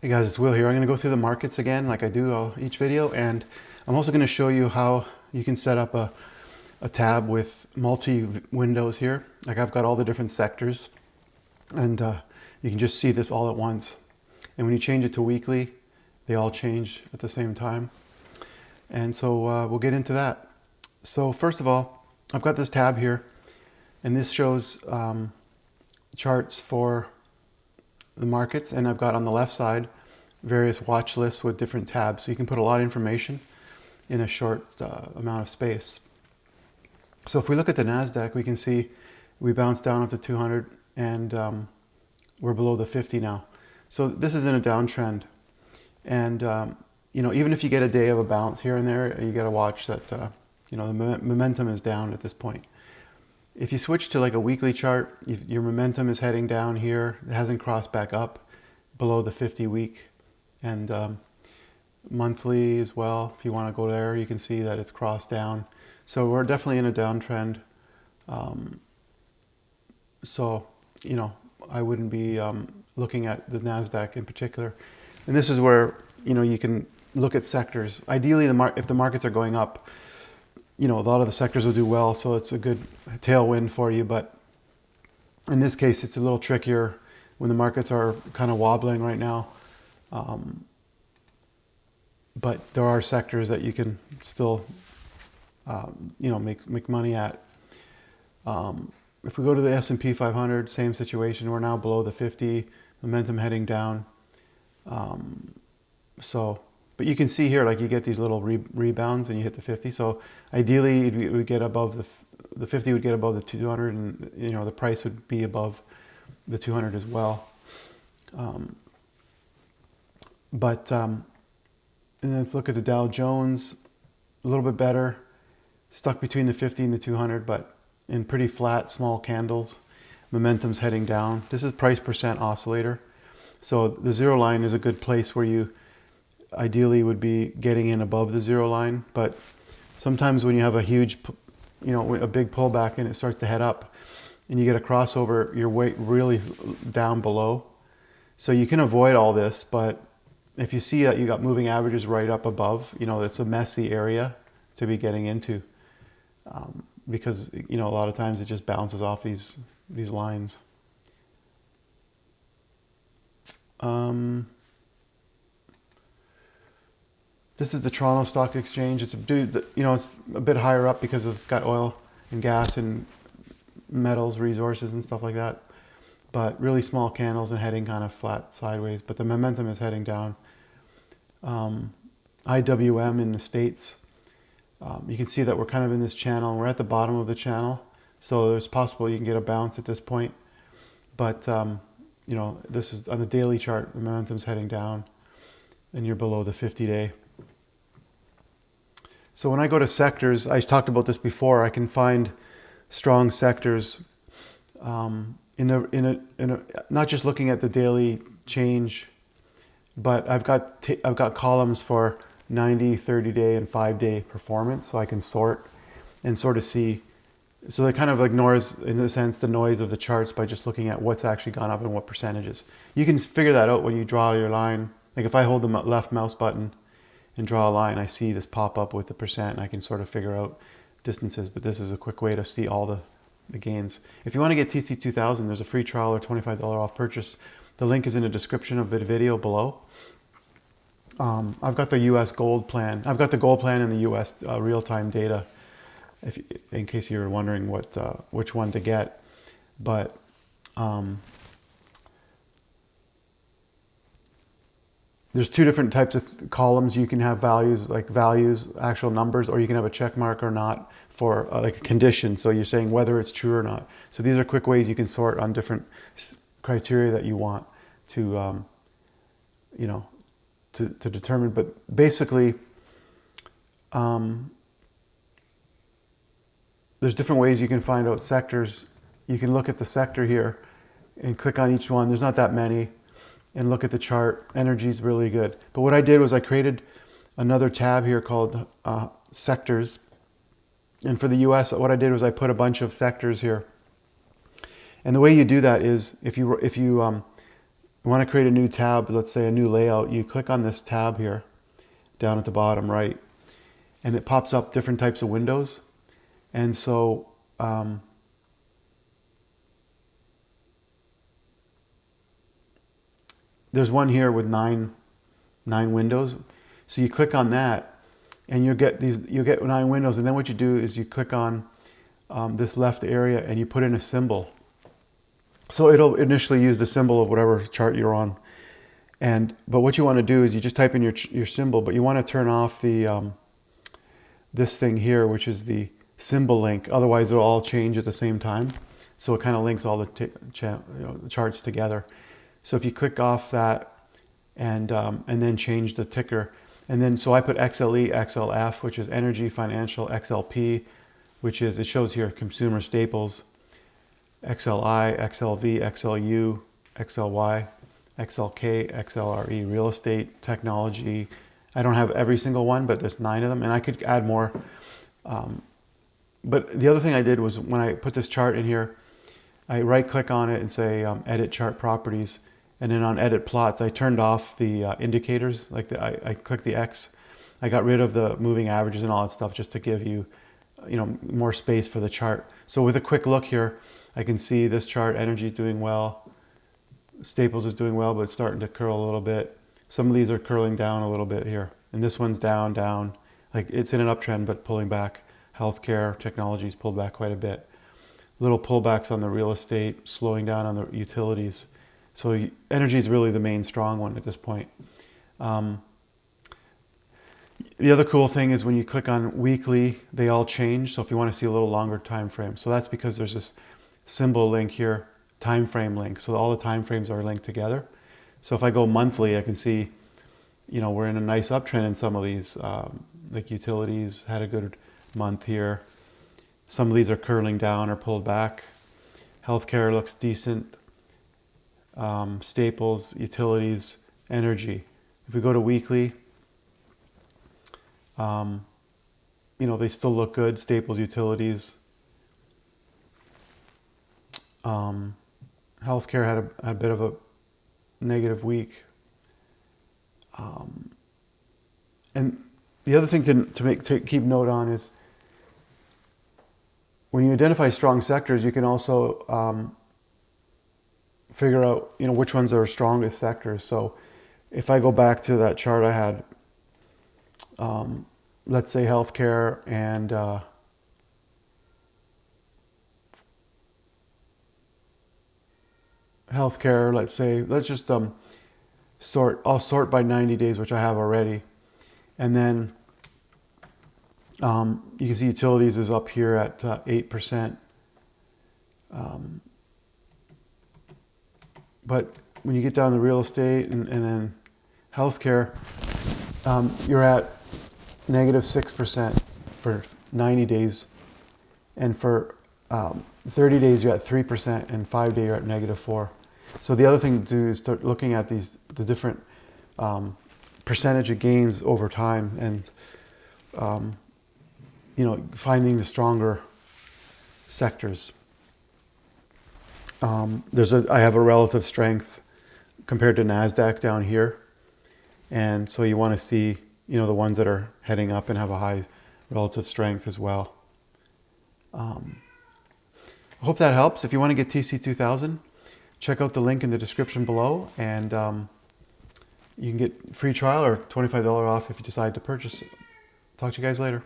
Hey guys, it's Will here. I'm going to go through the markets again like I do each video, and I'm also going to show you how you can set up a tab with multi-windows here. Like I've got all the different sectors, and you can just see this all at once. And when you change it to weekly, they all change at the same time. And so we'll get into that. So first of all, I've got this tab here, and this shows charts for the markets, and I've got on the left side various watch lists with different tabs, so you can put a lot of information in a short amount of space. So if we look at the NASDAQ, we can see we bounced down up to 200, and we're below the 50 now. So this is in a downtrend, and you know, even if you get a day of a bounce here and there, you got to watch that you know, the momentum is down at this point. If you switch to like a weekly chart, your momentum is heading down here. It hasn't crossed back up below the 50 week, and monthly as well. If you want to go there, you can see that it's crossed down. So we're definitely in a downtrend. So, you know, I wouldn't be looking at the NASDAQ in particular. And this is where, you know, you can look at sectors. Ideally, if the markets are going up, you know, a lot of the sectors will do well, so it's a good tailwind for you. But in this case, it's a little trickier when the markets are kind of wobbling right now. But there are sectors that you can still, you know, make money at. If we go to the S&P 500, same situation. We're now below the 50, momentum heading down. But you can see here, like you get these little rebounds and you hit the 50. So ideally, it would get above the 50 would get above the 200, and you know, the price would be above the 200 as well. And then if you look at the Dow Jones, a little bit better, stuck between the 50 and the 200, but in pretty flat, small candles. Momentum's heading down. This is price percent oscillator. So the zero line is a good place where you ideally would be getting in above the zero line, but sometimes when you have a huge, you know, a big pullback and it starts to head up and you get a crossover, you're way really down below. So you can avoid all this, but if you see that you got moving averages right up above, you know, it's a messy area to be getting into, because, you know, a lot of times it just bounces off these lines. This is the Toronto Stock Exchange. It's you know, it's a bit higher up because it's got oil and gas and metals, resources and stuff like that. But really small candles and heading kind of flat sideways. But the momentum is heading down. IWM in the States. You can see that we're kind of in this channel. We're at the bottom of the channel. So it's possible you can get a bounce at this point. But, you know, this is on the daily chart, the momentum's heading down and you're below the 50-day. So when I go to sectors, I talked about this before, I can find strong sectors not just looking at the daily change, but I've got columns for 90, 30-day, and 5-day performance, so I can sort and sort of see. So it kind of ignores, in a sense, the noise of the charts by just looking at what's actually gone up and what percentages. You can figure that out when you draw your line. Like if I hold the left mouse button and draw a line, I see this pop up with the percent, and I can sort of figure out distances. But this is a quick way to see all the gains. If you want to get TC2000, there's a free trial or $25 off purchase. The link is in the description of the video below. I've got the US gold plan. I've got the gold plan and the US real-time data, in case you're wondering which one to get. But there's two different types of columns. You can have values, like values, actual numbers, or you can have a check mark or not for like a condition. So you're saying whether it's true or not. So these are quick ways you can sort on different criteria that you want to, you know, to determine. But basically, there's different ways you can find out sectors. You can look at the sector here and click on each one. There's not that many. And look at the chart. Energy is really good. But what I did was I created another tab here called sectors. And for the US, what I did was I put a bunch of sectors here. And the way you do that is if you you want to create a new tab, let's say a new layout, you click on this tab here down at the bottom right, and it pops up different types of windows. And so there's one here with nine windows. So you click on that, and you get 9 windows. And then what you do is you click on this left area, and you put in a symbol. So it'll initially use the symbol of whatever chart you're on. But what you want to do is you just type in your symbol, but you want to turn off the this thing here, which is the symbol link. Otherwise, they'll all change at the same time. So it kind of links all the charts together. So if you click off that and then change the ticker, and then so I put XLE, XLF, which is energy, financial, XLP, which is, it shows here consumer staples, XLI, XLV, XLU, XLY, XLK, XLRE, real estate, technology. I don't have every single one, but there's 9 of them, and I could add more. But the other thing I did was when I put this chart in here, I right click on it and say edit chart properties. And then on edit plots, I turned off the indicators. Like I clicked the X. I got rid of the moving averages and all that stuff just to give you, more space for the chart. So with a quick look here, I can see this chart, energy is doing well. Staples is doing well, but it's starting to curl a little bit. Some of these are curling down a little bit here. And this one's down. Like it's in an uptrend, but pulling back. Healthcare, technologies pulled back quite a bit. Little pullbacks on the real estate, slowing down on the utilities. So energy is really the main strong one at this point. The other cool thing is when you click on weekly, they all change. So if you want to see a little longer time frame, so that's because there's this symbol link here, time frame link. So all the time frames are linked together. So if I go monthly, I can see, we're in a nice uptrend in some of these, like utilities had a good month here. Some of these are curling down or pulled back. Healthcare looks decent. Staples, utilities, energy. If we go to weekly, they still look good. Staples, utilities. Healthcare had a bit of a negative week. And the other thing to keep note on is when you identify strong sectors, you can also figure out, which ones are strongest sectors. So if I go back to that chart I had, let's say healthcare and healthcare, let's just I'll sort by 90 days, which I have already. And then you can see utilities is up here at 8%. But when you get down to real estate and then healthcare, you're at -6% for 90 days. And for 30 days, you're at 3%, and 5 days, you're at -4%. So the other thing to do is start looking at the different percentage of gains over time, and finding the stronger sectors. I have a relative strength compared to NASDAQ down here. And so you want to see, the ones that are heading up and have a high relative strength as well. I hope that helps. If you want to get TC2000, check out the link in the description below, and you can get free trial or $25 off if you decide to purchase it. Talk to you guys later.